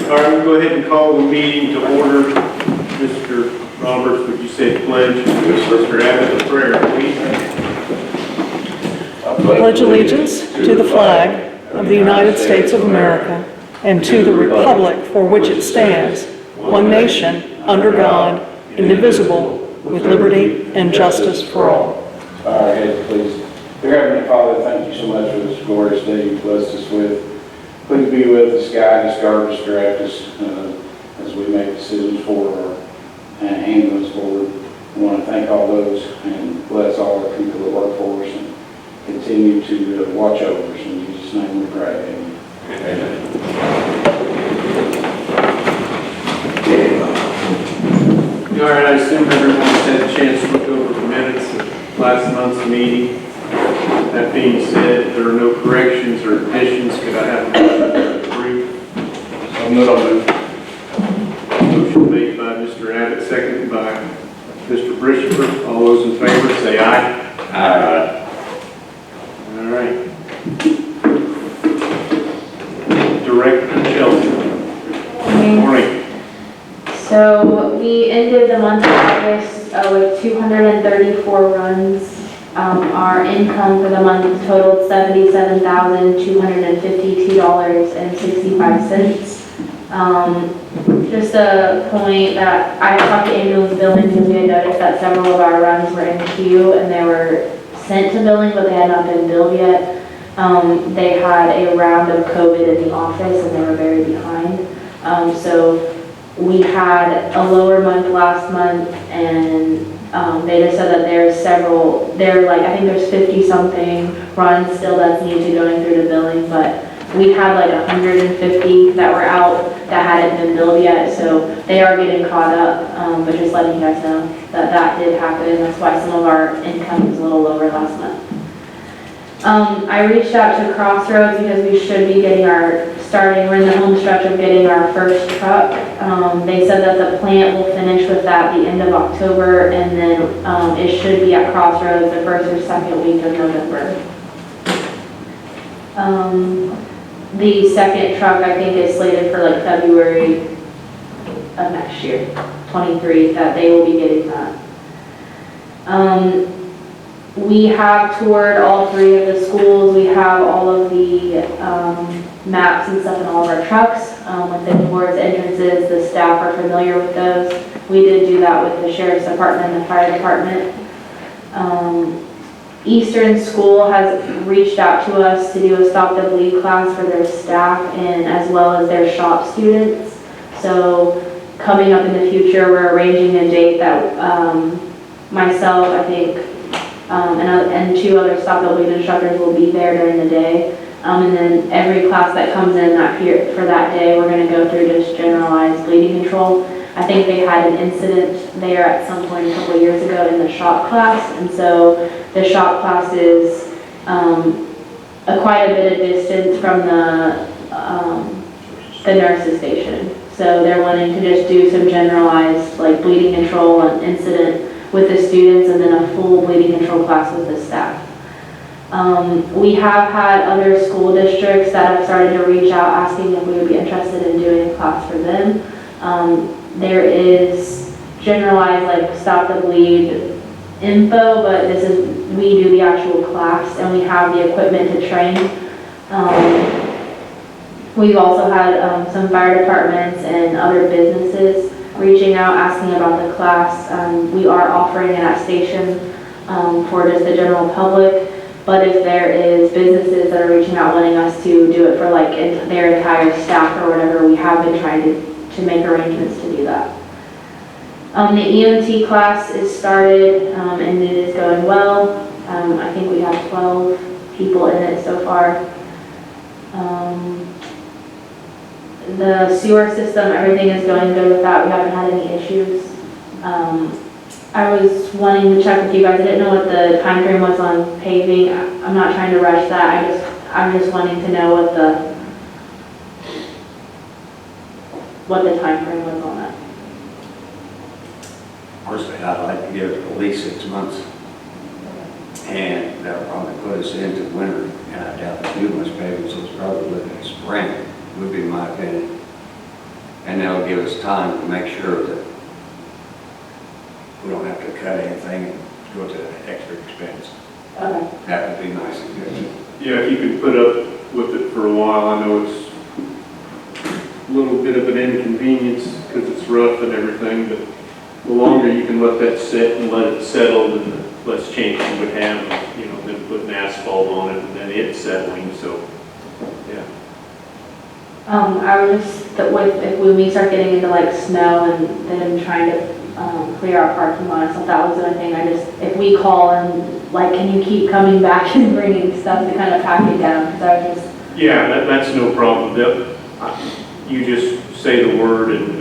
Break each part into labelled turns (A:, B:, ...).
A: All right, we'll go ahead and call the meeting to order. Mr. Roberts, would you say the pledge? Mr. Abbott, the prayer, please.
B: I pledge allegiance to the flag of the United States of America and to the republic for which it stands, one nation, under God, indivisible, with liberty and justice for all.
C: Bow our heads, please. Dear Heavenly Father, thank you so much for this glorious day you blessed us with. Please be with us, guide us, guard us, direct us as we make decisions forward and ambulance forward. We want to thank all those and bless all the people that work for us and continue to watch over us. In Jesus' name we pray. Amen.
A: All right, I assume everyone's had a chance to look over the minutes of last month's meeting. That being said, if there are no corrections or additions, could I have a motion to approve? Motion made by Mr. Abbott, seconded by Mr. Brisher. All those in favor say aye.
C: Aye.
A: All right. Director Chelsea. Good morning.
D: So we ended the month of August with 234 runs. Our income for the month totaled $77,252.65. Just a point that I talked to ambulance billing because we had noticed that several of our runs were in queue and they were sent to billing, but they had not been billed yet. They had a round of COVID in the office and they were very behind. So we had a lower month last month, and they just said that there's several, I think there's 50 something runs still that's needed to going through the billing, but we had like 150 that were out that hadn't been billed yet, so they are getting caught up, but just letting you guys know that that did happen, and that's why some of our income was a little lower last month. I reached out to Crossroads because we should be getting we're in the home stretch of getting our first truck. They said that the plant will finish with that the end of October, and then it should be at Crossroads the first or second week of November. The second truck I think is slated for like February of next year, 23, that they will be getting that. We have toured all 3 of the schools. We have all of the maps and stuff in all of our trucks. With the doors, entrances, the staff are familiar with those. We did do that with the Sheriff's Department and the Fire Department. Eastern School has reached out to us to do a Stop the Bleed class for their staff and as well as their shop students. So coming up in the future, we're arranging a date that myself, I think, and 2 other Stop the Bleed instructors will be there during the day. And then every class that comes in for that day, we're going to go through just generalized bleeding control. I think they had an incident there at some point a couple of years ago in the shop class, and so the shop class is quite a bit of distance from the nurse's station. So they're wanting to just do some generalized like bleeding control and incident with the students, and then a full bleeding control class with the staff. We have had other school districts that have started to reach out asking if we would be interested in doing a class for them. There is generalized like Stop the Bleed info, but we do the actual class and we have the equipment to train. We've also had some fire departments and other businesses reaching out asking about the class. We are offering it at station for just the general public. But if there is businesses that are reaching out wanting us to do it for like their entire staff or whatever, we have been trying to make arrangements to do that. The EMT class is started and it is going well. I think we have 12 people in it so far. The sewer system, everything is going good with that. We haven't had any issues. I was wanting to check with you guys. I didn't know what the time frame was on paving. I'm not trying to rush that. I'm just wanting to know what the time frame was on that.
E: Honestly, I'd like to give it at least 6 months. And that'll probably put us into winter. And I doubt there'll be much paving, so it's probably looking at spring, would be my opinion. And that'll give us time to make sure that we don't have to cut anything and go to extra expense.
D: Okay.
E: That would be nice and good.
A: Yeah, if you could put up with it for a while, I know it's a little bit of an inconvenience because it's rough and everything, but the longer you can let that sit and let it settle, then the less chance you would have, you know, than putting asphalt on it and then it settling, so, yeah.
D: I was just, when we start getting into like snow and then trying to clear our parking lot, so that was the only thing. If we call and like, can you keep coming back and bringing stuff to kind of pack it down? Because I was just.
A: Yeah, that's no problem. You just say the word and,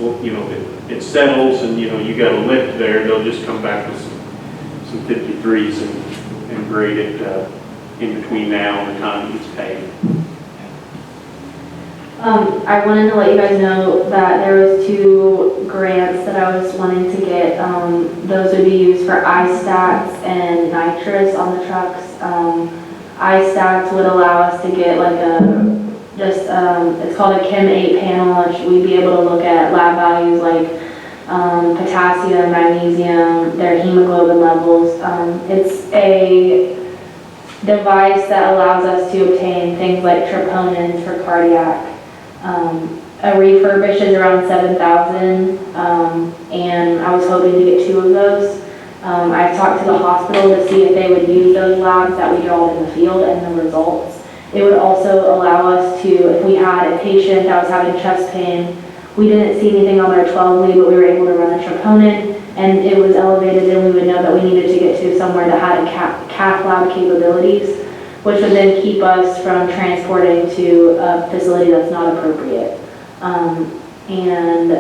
A: well, you know, it settles and, you know, you got a lift there, they'll just come back with some 53s and grade it in between now and the time it's paid.
D: I wanted to let you guys know that there was 2 grants that I was wanting to get. Those would be used for iStats and nitrous on the trucks. iStats would allow us to get like it's called a Chem 8 panel, which we'd be able to look at lab values like potassium, magnesium, their hemoglobin levels. It's a device that allows us to obtain things like troponins for cardiac. A refurbish is around $7,000, and I was hoping to get 2 of those. I talked to the hospital to see if they would use those labs that we draw in the field and the results. It would also allow us to, if we had a patient that was having chest pain, we didn't see anything on their 12 lead, but we were able to run a troponin, and it was elevated, and we would know that we needed to get to somewhere that had a cath lab capabilities, which would then keep us from transporting to a facility that's not appropriate. And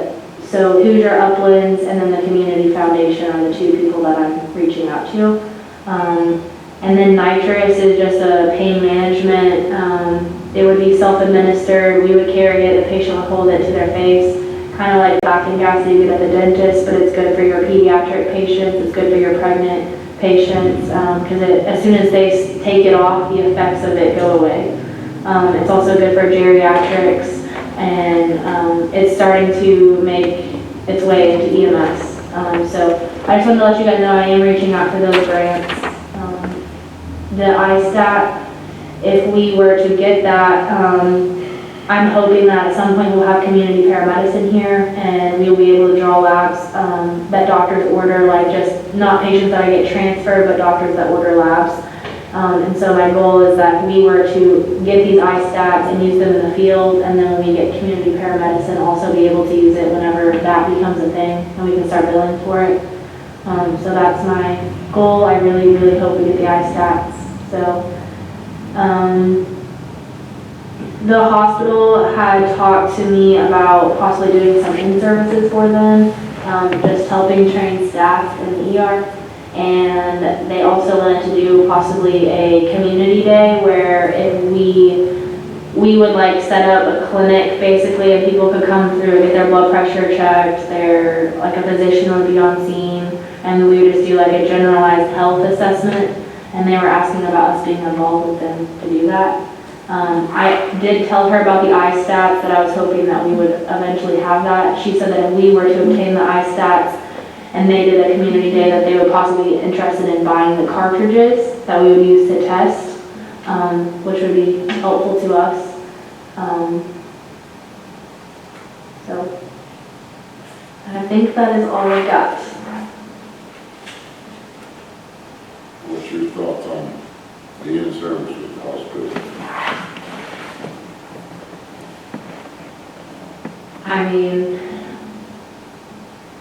D: so Hoosier Uplands and then the Community Foundation are the 2 people that I'm reaching out to. And then nitrous is just a pain management. It would be self-administered. We would carry it, the patient would hold it to their face, kind of like Lactin gas that you get at the dentist, but it's good for your pediatric patients, it's good for your pregnant patients, because as soon as they take it off, the effects of it go away. It's also good for geriatrics, and it's starting to make its way into EMS. So I just wanted to let you guys know I am reaching out for those grants. The iStat, if we were to get that, I'm hoping that at some point we'll have community paramedicine here and we'll be able to draw labs that doctors order, like just not patients that I get transferred, but doctors that order labs. And so my goal is that we were to get these iStats and use them in the field, and then when we get community paramedicine, also be able to use it whenever that becomes a thing and we can start billing for it. So that's my goal. I really, really hope we get the iStats. So, the hospital had talked to me about possibly doing some in-services for them, just helping train staff in the ER. And they also wanted to do possibly a community day where if we would like set up a clinic basically, and people could come through, get their blood pressure checked, like a physician would be on scene, and we would just do like a generalized health assessment. And they were asking about us being involved with them to do that. I did tell her about the iStats, that I was hoping that we would eventually have that. She said that if we were to obtain the iStats and they did a community day, that they would possibly be interested in buying the cartridges that we would use to test, which would be helpful to us. So I think that is all I got.
F: What's your thoughts on the in-service with the hospital?
D: I mean,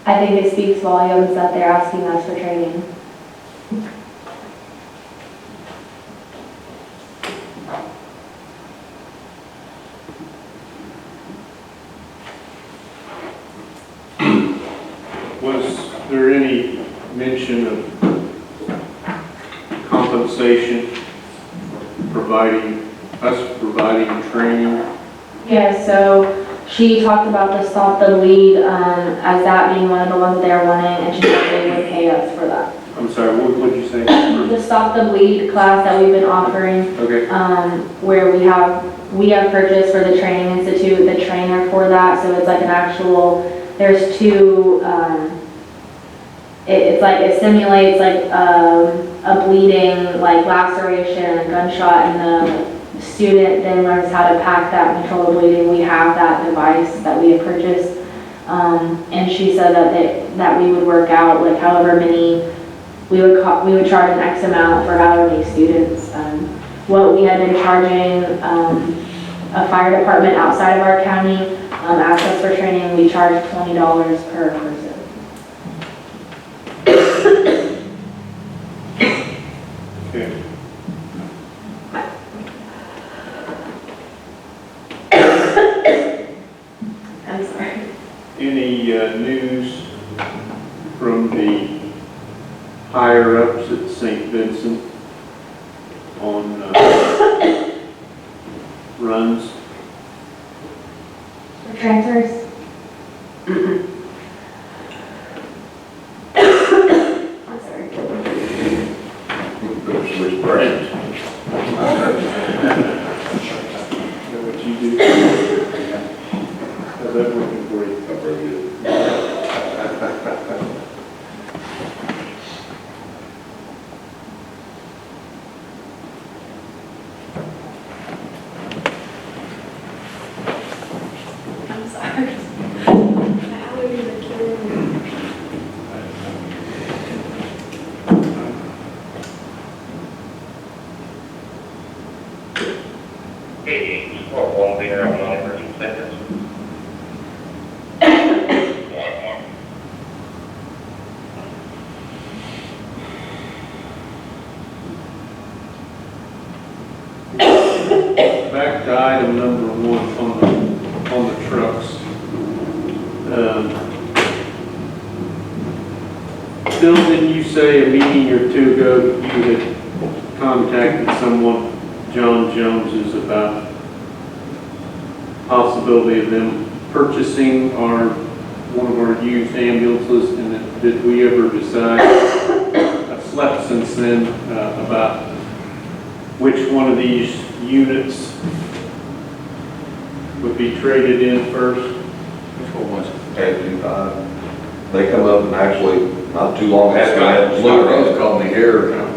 D: I think it speaks volumes that they're asking us for training.
A: Was there any mention of compensation, providing training?
D: Yeah, so she talked about the Stop the Bleed as that being one of the ones they're wanting, and she said they would pay us for that.
A: I'm sorry, what did you say?
D: The Stop the Bleed class that we've been offering,
A: Okay.
D: where we have purchased for the training institute, the trainer for that, so it's like an actual, there's two, it's like, it simulates like a bleeding, like laceration, a gunshot, and the student then learns how to pack that and control the bleeding. We have that device that we have purchased. And she said that we would work out like however many, we would charge an X amount for however many students. What we had been charging a fire department outside of our county, access for training, we charge $20 per person.
A: Okay.
D: I'm sorry.
A: Any news from the higher-ups at St. Vincent on runs?
D: For transfers? I'm sorry.
F: Switch brands.
A: Is that what you do? How's that working for you?
F: Not very good.
D: I'm sorry. Allergies are killing me.
G: Hey, or one there on non-emergency centers.
A: Back to item number one on the trucks. Bill, didn't you say a meeting or two ago, you had contacted someone, John Jones's, about possibility of them purchasing one of our used ambulances, and then did we ever decide, I've slept since then, about which one of these units would be traded in first?
E: Which one was it?
H: They come up and actually, not too long after that,
E: Scott Rose called me here about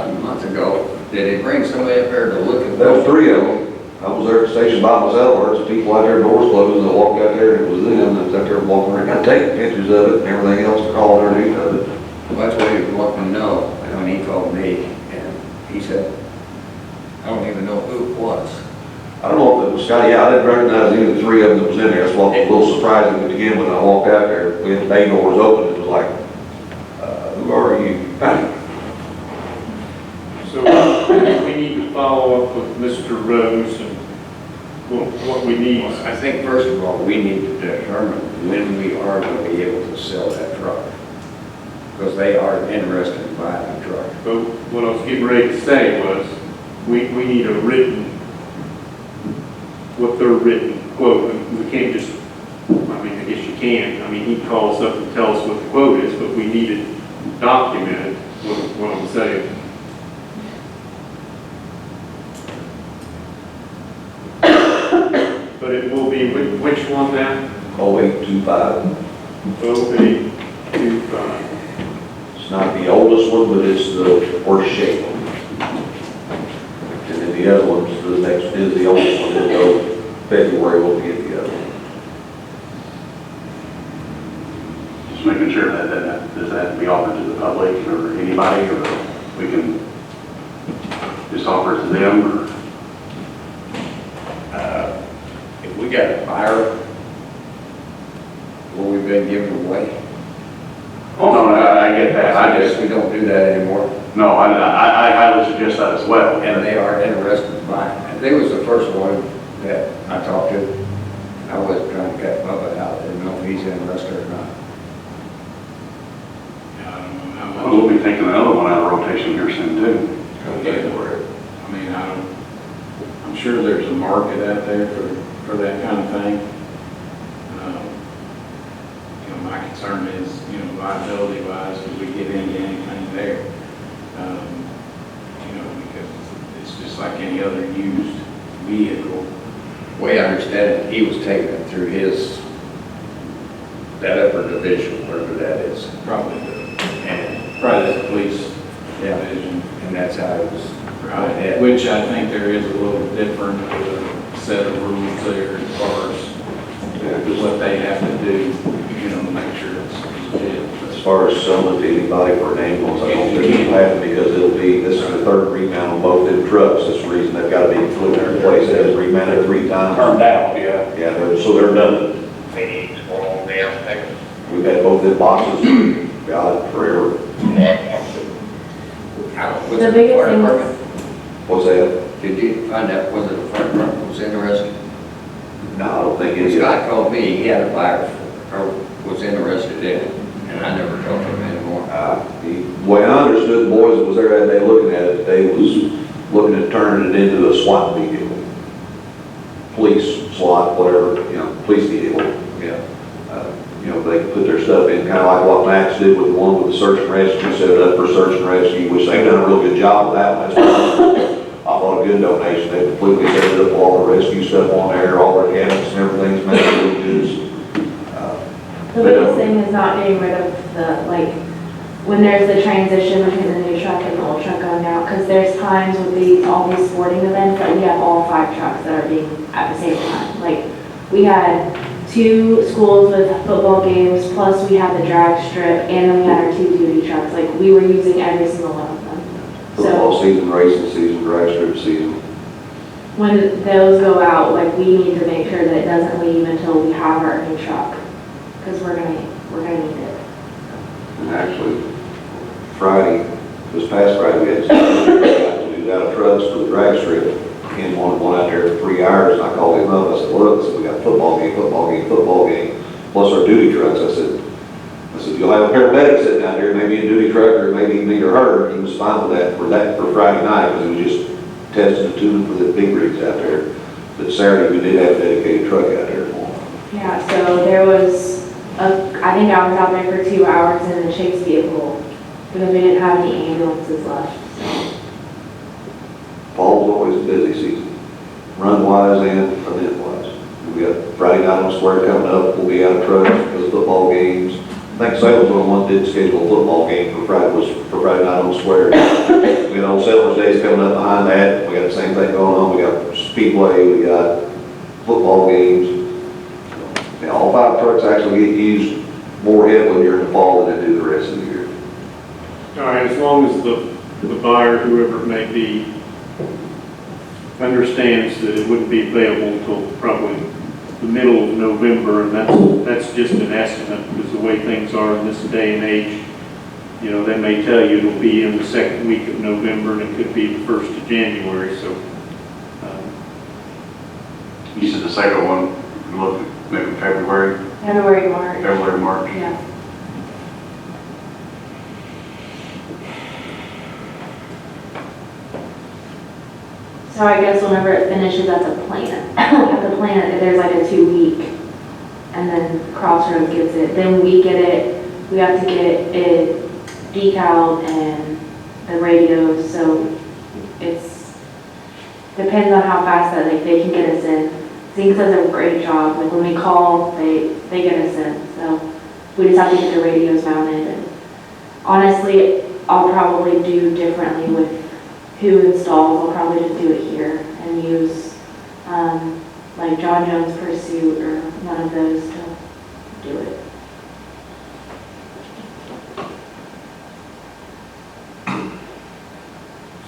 E: a month ago. Did he bring somebody up there to look at
H: there was
E: those?
H: 3 of them. I was there at the station by myself, there was some people out there, doors closed, and I walked out there, and it was them, that was out there walking around, taking pictures of it, and everything else, crawling underneath of it.
E: Well, that's what he was wanting to know, and when he called me, and he said, I don't even know who it was.
H: I don't know if it was Scotty, yeah, I didn't recognize any of the 3 of them that was in there, so it was a little surprising to begin when I walked out there, we had the bay doors open, it was like, who are you?
A: So we need to follow up with Mr. Rose and what we need.
E: I think first of all, we need to determine when we are going to be able to sell that truck. Because they are interested in buying a truck.
A: But what I was getting ready to say was, we need a written, what their written quote, and we can't just, I mean, I guess you can, I mean, he calls up and tells us what the quote is, but we need it documented, what I'm saying. But it will be, which one now?
H: 0825.
A: 0825.
H: It's not the oldest one, but it's the worst shape one. And then the other one's, the next is the oldest one, and so February we'll get the other one.
I: Just making sure that does that have to be offered to the public or anybody, or we can just offer it to them, or?
E: If we got a buyer, will we been giving away?
I: Oh, no, I get that, I
E: guess
I: just,
E: we don't do that anymore,
I: no, I highly suggest that as well.
E: and they are interested in buying. I think it was the first one that I talked to. I was trying to cut Bubba out, didn't know if he's interested or not.
J: I don't know how much.
I: Well, we'll be taking another one out of rotation here soon too.
J: I mean, I'm sure there's a market out there for that kind of thing. You know, my concern is, you know, liability wise, if we get into anything there. You know, because it's just like any other used vehicle.
E: way I understand it, he was taking it through his, that upper division, wherever that is.
J: Probably
E: And,
J: the police
E: yeah,
J: division.
E: and that's how it was.
J: Right, which I think there is a little different set of rules there as far as what they have to do, to make sure it's legit.
H: As far as selling to anybody for an ambulance, I don't think it'll happen because this is the third remount on both them trucks. That's the reason they've got to be preliminary place. It has remounted 3 times.
C: Turned out, yeah.
H: Yeah, so they're done.
G: Maybe it's one day, Texas.
H: We've had both them boxes for, God, forever.
D: The biggest thing is,
H: What's that?
E: Did you find out whether the fire department was interested?
H: No, I don't think it's.
E: Scott called me, he had a buyer, or was interested in it, and I never talked to him anymore.
H: The way I understood the boys that was there that day looking at it, they was looking at turning it into a SWAT vehicle. Police, SWAT, whatever, police vehicle.
E: Yeah.
H: They could put their stuff in, kind of like what Max did with the one with the search and rescue, set it up for search and rescue, which they've done a real good job with that one. I thought a good donation. They completely set it up, all the rescue stuff on there, all their cabinets and everything's made really good.
D: the biggest thing is not getting rid of when there's the transition between the new truck and the old truck going out, because there's times with all these sporting events that we have all 5 trucks that are being at the same time. Like, we had 2 schools with football games, plus we had the drag strip, and then we had our 2 duty trucks. Like, we were using every single one of them.
H: Football season, racing season, drag strip season.
D: When those go out, we need to make sure that it doesn't leave until we have our new truck, because we're gonna need it.
H: And actually, this past Friday, we had some we got out of trucks for the drag strip. And one out there for 3 hours, and I called him up. I said, look, we got football game, plus our duty trucks. I said, you'll have a paramedic sitting out there, maybe a duty truck, or maybe me or her. He was fine with that for Friday night, because it was just testing the tuning for the big rigs out there. But Saturday, we did have a dedicated truck out there for them.
D: Yeah, so there was, I think I was out there for 2 hours in the chase vehicle, because we didn't have any ambulances left.
H: Fall's always a busy season, run-wise and event-wise. We got Friday night on Square coming up, we'll be out of trucks for the football games. I think Salem's one did schedule a football game for Friday night on Square. We got Old Settlers Days coming up behind that, we got the same thing going on, we got Speedway, we got football games. All 5 trucks actually get used more heavily during the fall than they do the rest of the year.
A: All right, as long as the buyer, whoever it may be, understands that it wouldn't be available until probably the middle of November, and that's just an estimate, because the way things are in this day and age, they may tell you it'll be in the 2nd week of November, and it could be the 1st of January, so.
I: You said the second one, look, maybe February,
D: February, March. Yeah. So I guess whenever it finishes at the plant, at the plant, there's a 2-week, and then Crossroads gets it. Then we get it, we have to get it decaled and the radios, so depends on how fast that they can get us in. Zink does a great job. When we call, they get us in. So we just have to get the radios mounted. And honestly, I'll probably do differently with who installs. I'll probably just do it here and use John Jones Pursuit or one of those to do it.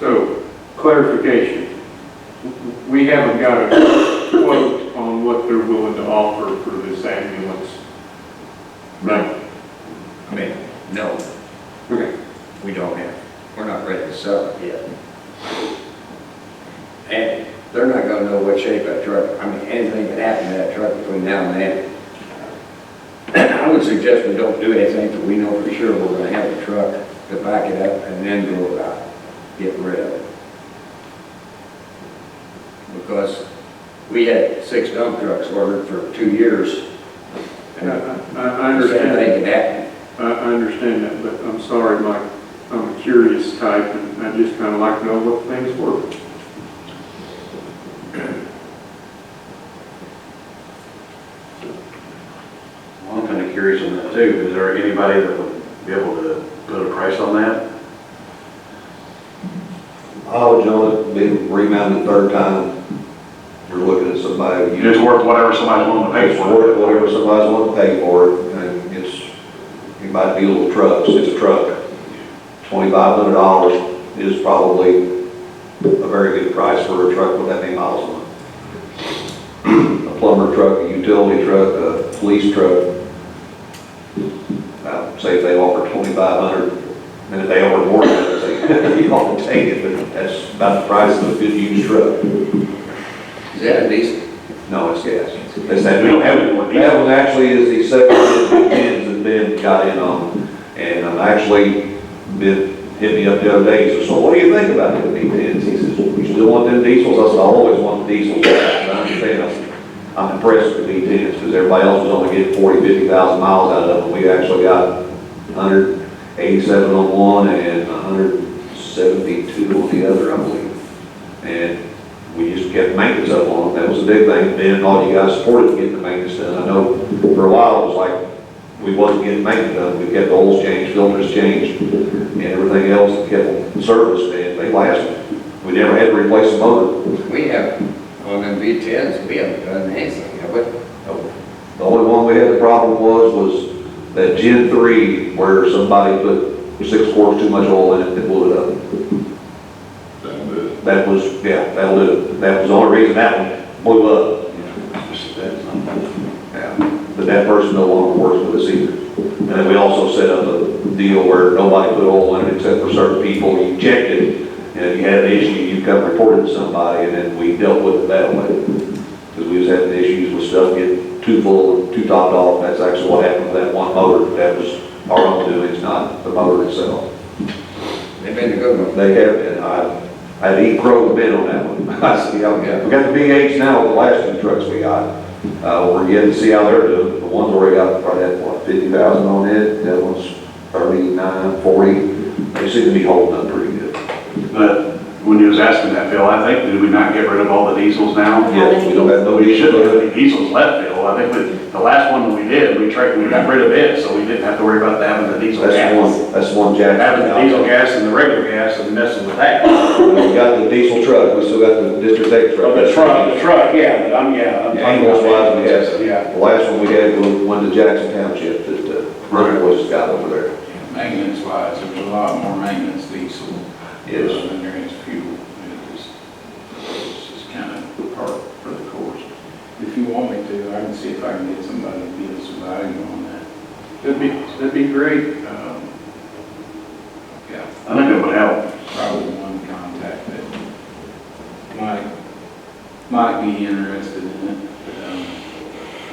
A: So, clarification. We haven't got a quote on what they're willing to offer for this ambulance. Right?
E: No,
A: Okay.
E: we don't have, we're not ready to sell it yet. And they're not gonna know what shape that truck, anything can happen to that truck between now and then. I would suggest we don't do anything till we know for sure we're gonna have a truck to back it up and then go about getting rid of it. Because we had 6 dump trucks ordered for 2 years. And
A: I understand.
E: Same thing can happen.
A: I understand that, but I'm sorry, Mike, I'm a curious type, and I just kind of like to know what things were.
I: Well, I'm kind of curious on that too. Is there anybody that would be able to put a price on that?
H: Oh, John, been remounted the third time. We're looking at somebody.
I: It's worth whatever somebody's willing to pay
H: It's
I: for
H: worth
I: it.
H: whatever somebody's willing to pay for it, and it's, anybody deals with trucks, it's a truck. $2,500 is probably a very good price for a truck with that many miles on it. A plumber truck, a utility truck, a police truck. Say if they offer $2,500, and if they offer more than that, say, you ought to take it, but that's about the price of a good used truck.
E: Is that a diesel?
H: No, it's gas. That's that.
I: We don't have any more diesel.
H: That one actually is the second that Ken's that Ben got in on. And actually, Ben hit me up the other day, he said, so what do you think about the V10s? He says, you still want them diesels? I said, I always want the diesels. And I understand, I'm impressed with the V10s, because everybody else was only getting 40, 50,000 miles out of them. We actually got 187 on one and 172 on the other, I believe. And we just kept maintenance up on them. That was the big thing. Ben and all you guys supported getting the maintenance done. I know for a while it was like we wasn't getting maintenance done. We kept oils changed, filters changed, and everything else that kept them serviced, and they lasted. We never had to replace the motor.
E: We have, on them V10s, we haven't done anything, have we?
H: The only one we had the problem was that Gen 3 where somebody put 6 quarts too much oil in it and blew it up. That was, yeah, that'll do it. That was the only reason that one blew up. Yeah. But that person no longer works with us either. And then we also set up a deal where nobody put oil in it except for certain people. You checked it, and if you had an issue, you come report it to somebody, and then we dealt with it that way. Because we was having issues with stuff getting too full and too topped off. That's actually what happened with that one motor. That was our own doings, not the motor itself.
E: They've been a good one.
H: They have been. I had to eat crow a bit on that one. I see, okay. We got the V8s now with the last two trucks we got. We're getting to see how they're doing. The one's already got probably had, what, 50,000 on it. The other one's 39, 40. They seem to be holding up pretty good.
I: But when you was asking that, Phil, I think, did we not get rid of all the diesels now?
H: Yes, we don't have no
I: We shouldn't have
H: diesel.
I: any diesels left, Phil. I think the last one that we did, we got rid of it, so we didn't have to worry about having the diesel gas.
H: That's one Jack.
I: Having the diesel gas and the regular gas and messing with that.
H: We got the diesel truck. We still got the District 8 truck.
I: The truck, yeah, but
H: Ambulance wise, we had,
I: Yeah.
H: the last one we had was one to Jackson Township that Road Boys got over there.
J: Maintenance wise, there's a lot more maintenance diesel.
H: Yes.
J: Than there is fuel. It's just kind of part for the course. If you want me to, I can see if I can get somebody to give us some value on that.
A: That'd be great.
J: Yeah,
I: I think it would help.
J: probably one contact that might be interested in it.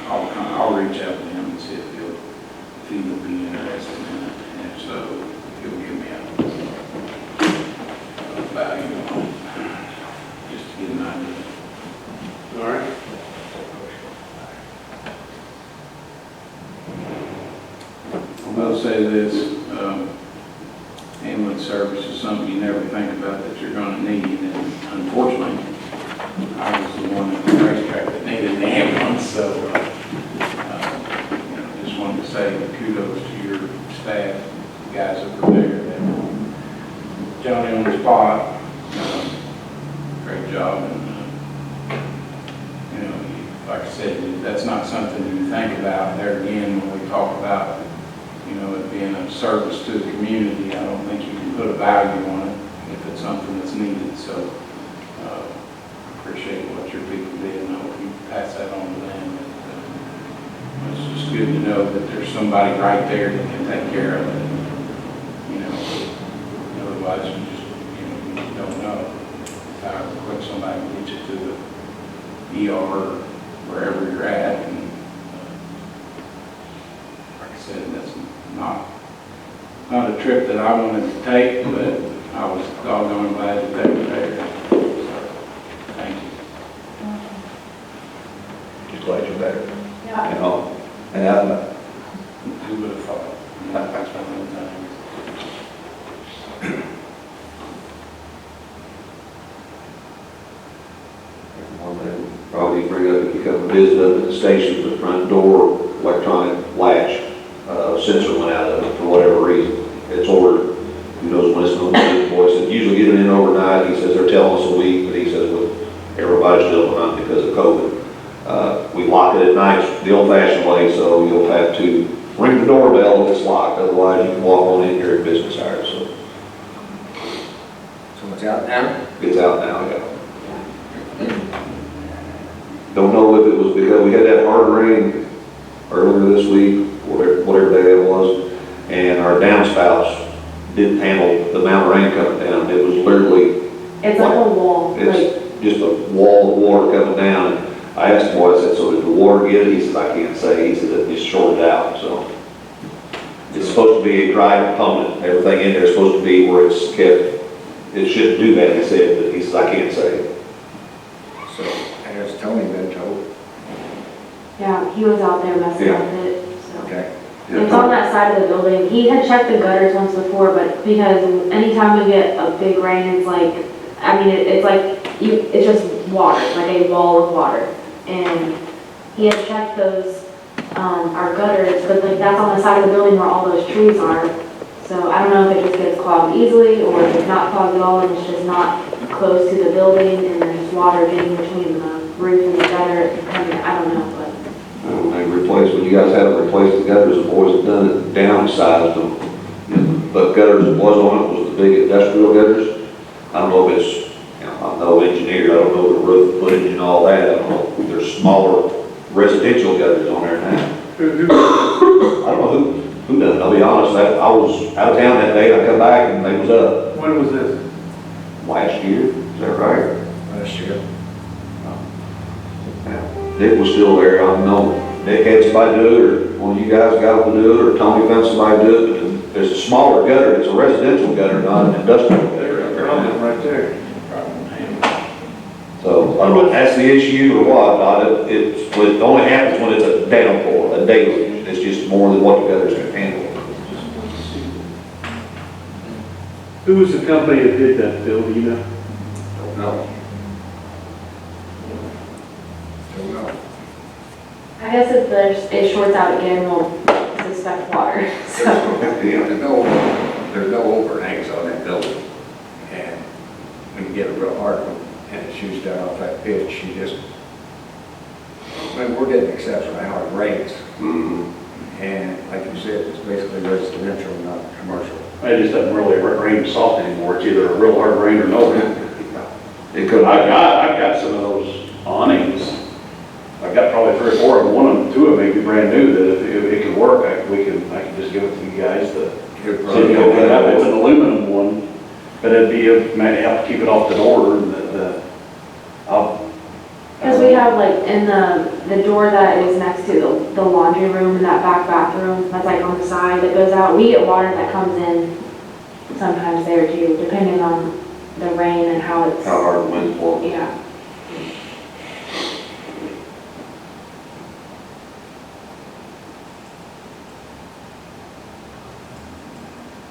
J: I'll reach out to him and see if he would be interested in it. And if so, he'll give me a value on it, just to get an idea.
A: All right.
J: I'll say this, ambulance service is something you never think about that you're gonna need, and unfortunately, I was the one at the racetrack that needed an ambulance, so, just wanted to say kudos to your staff, the guys over there, that Johnny on the spot, great job, and, like I said, that's not something you think about. There again, when we talk about it being a service to the community, I don't think you can put a value on it if it's something that's needed. So, I appreciate what your people did, and I hope you pass that on to them. It's just good to know that there's somebody right there that can take care of it. Otherwise you just, you don't know how quick somebody can get you to the ER or wherever you're at. And, like I said, that's not a trip that I wanted to take, but I was doggone glad that they were there. So, thank you.
H: Just glad you're better.
D: Yeah.
H: And
J: Who would have thought? That's one of the things.
H: one that probably bring up, if you come visit up at the station, the front door electronic latch sensor went out of it for whatever reason. It's ordered. Who knows when it's going to be? Boy said usually get it in overnight. He says they're telling us a week, but he says everybody's still behind because of COVID. We lock it at night the old-fashioned way, so you'll have to ring the doorbell if it's locked. Otherwise, you can walk on in here at business hours. So
E: it's out now?
H: it's out now, yeah. Don't know if it was because we had that hard rain earlier this week, whatever day it was, and our downspouts didn't handle the amount of rain coming down. It was literally,
D: It's like a wall, like,
H: it's just a wall of water coming down. And I asked him, I said, so did the water get it? He said, I can't say. He said, it just shorted out, so. It's supposed to be a dry component. Everything in there is supposed to be where it's kept. It shouldn't do that, he said, but he says, I can't say.
E: So, has Tony been told?
D: yeah, he was out there messing
H: Yeah.
D: with it, so.
E: Okay.
D: It's on that side of the building. He had checked the gutters once before, but because anytime we get a big rain, it's like, I mean, it's like, it's just water, like a wall of water. And he had checked those, our gutters, but like that's on the side of the building where all those trees are. So I don't know if it just gets clogged easily or if it's not clogged at all and it's just not close to the building and there's water getting between the roof and the gutter. I don't know, but.
H: They replaced, when you guys haven't replaced the gutters, the boys have done it, downsized them. The gutters that was on it was the big industrial gutters. I don't know if it's, I'm no engineer, I don't know the roof footage and all that. I don't know. There's smaller residential gutters on there now. I don't know who done it. I'll be honest, I was out of town that day, I come back and they was up
A: When was this?
H: last year, is that right?
E: Last year.
H: Nick was still there, I don't know, Nick had somebody do it, or one of you guys got to do it, or Tommy found somebody to do it, but there's a smaller gutter, it's a residential gutter, not an industrial gutter out there now.
A: Right there.
H: So, I don't know if that's the issue or what, it only happens when it's a downpour, a deluge, it's just more than what the gutters can handle.
A: Who was the company that did that, Bill, do you know?
E: Don't know. Don't know.
D: I guess if it shorts out again, we'll suspect water, so.
E: There's no overhangs on that building. And when you get a real hard one and it shoots down off that pitch, you just, I mean, we're getting exceptional hard rains. And like you said, it's basically residential, not commercial.
I: It just doesn't really rain soft anymore. It's either a real hard rain or no rain.
H: It could,
I: I've got some of those awnings. I've got probably 3 or 4 of them. One of them, 2 of them may be brand new, that if it can work, I can just give it to you guys to see if you can put it up. It's an aluminum one, but it'd be, may help keep it off the door.
D: Because we have like in the door that is next to the laundry room and that back bathroom, that's like on the side that goes out. We get water that comes in sometimes there too, depending on the rain and how it's.
H: how hard the wind's blowing.
D: Yeah.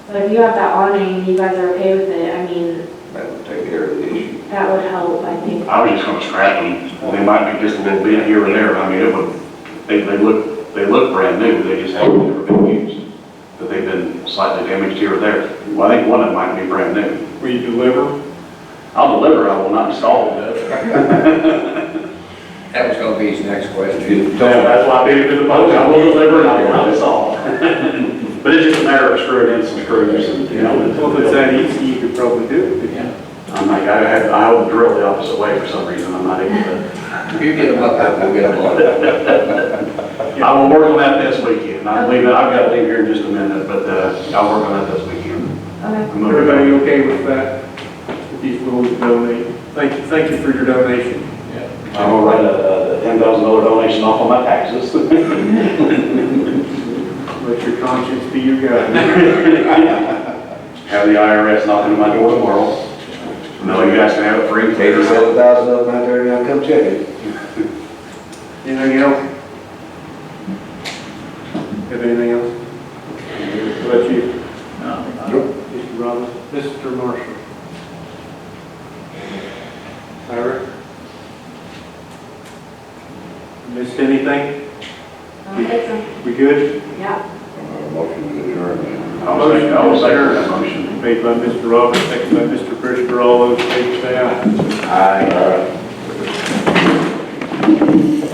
D: But if you have that awning and you guys are okay with it, I mean,
H: That would take care of the issue.
D: that would help, I think.
I: I was just gonna scrap them. They might be just a little bit here or there. I mean, it would, they look brand new. They just haven't never been used. But they've been slightly damaged here or there. Well, I think one of them might be brand new.
A: Will you deliver?
I: I'll deliver, I will not install it.
E: That was gonna be his next question.
I: That's why I beat it to the post. I will deliver and I will not install. But it's just a matter of screwing in some screws and, you know.
A: Well, if it's that easy, you could probably do it.
I: I'm like, I will drill the opposite way for some reason. I'm not able to.
E: You get them up there, we'll get them on.
I: I will work on that this weekend. I've got to leave here in just a minute, but I'll work on that this weekend.
D: Okay.
I: I'm gonna be
A: Everybody
I: back.
A: okay with that? If he's willing to donate? Thank you for your donation.
I: I'm gonna write a $10,000 donation off on my taxes.
A: Let your conscience be your guide.
I: Have the IRS knocking on my door tomorrow. No, you guys can have it free.
H: 87,000 of them out there now, come check it.
A: Anything else? Have anything else? What about you?
E: Nope.
A: Mr. Robbins? Mr. Marshall? Tyra? Missed anything? We good?
F: Motion to adjourn.
I: I'll second that motion.
A: Made by Mr. Roberts, second by Mr. Brisker. All those in favor say aye.
I: Aye.
F: All right.